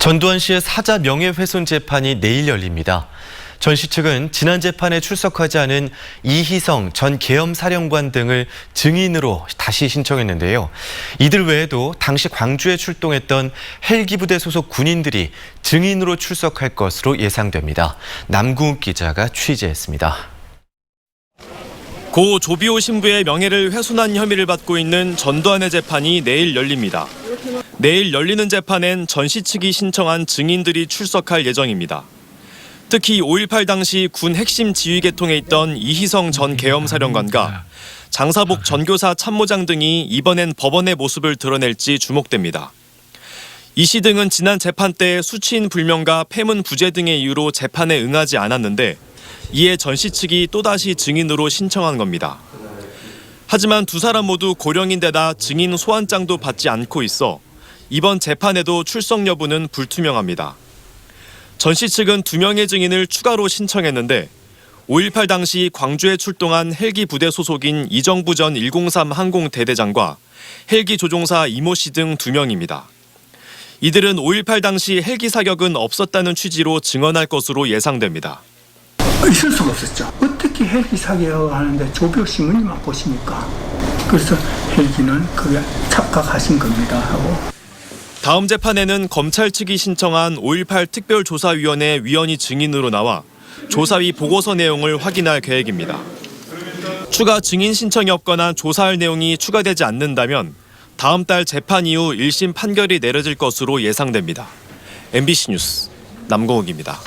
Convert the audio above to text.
전두환씨의 사자 명예훼손 재판이 내일 열립니다. 전 씨 측은 지난 재판에 출석하지 않은 이희성 전 계엄사령관 등을 증인으로 다시 신청했는데요. 이들 외에도 당시 광주에 출동했던 헬기부대 소속 군인들이 증인으로 출석할 것으로 예상됩니다. 남궁욱 기자가 취재했습니다. 고 조비오 신부의 명예를 훼손한 혐의를 받고 있는 전두환의 재판이 내일 열립니다. 내일 열리는 재판엔 전 씨 측이 신청한 증인들이 출석할 예정입니다. 특히 5.18 당시 군 핵심 지휘계통에 있던 이희성 전 계엄사령관과 장사복 전교사 참모장 등이 이번엔 법원의 모습을 드러낼지 주목됩니다. 이 씨 등은 지난 재판 때 수치인 불명과 패문 부재 등의 이유로 재판에 응하지 않았는데 이에 전 씨 측이 또다시 증인으로 신청한 겁니다. 하지만 두 사람 모두 고령인데다 증인 소환장도 받지 않고 있어 이번 재판에도 출석 여부는 불투명합니다. 전 씨 측은 2명의 증인을 추가로 신청했는데 5.18 당시 광주에 출동한 헬기 부대 소속인 이정부 전 103 항공 대대장과 헬기 조종사 이모 씨 등 2명입니다. 이들은 5.18 당시 헬기 사격은 없었다는 취지로 증언할 것으로 예상됩니다. 있을 수가 없었죠. 어떻게 헬기 사격을 하는데 조비오 신부님만 보십니까? 그래서 헬기는 그게 착각하신 겁니다 하고. 다음 재판에는 검찰 측이 신청한 5.18 특별조사위원회 위원이 증인으로 나와 조사위 보고서 내용을 확인할 계획입니다. 추가 증인 신청이 없거나 조사할 내용이 추가되지 않는다면 다음 달 재판 이후 1심 판결이 내려질 것으로 예상됩니다. MBC 뉴스 남궁욱입니다.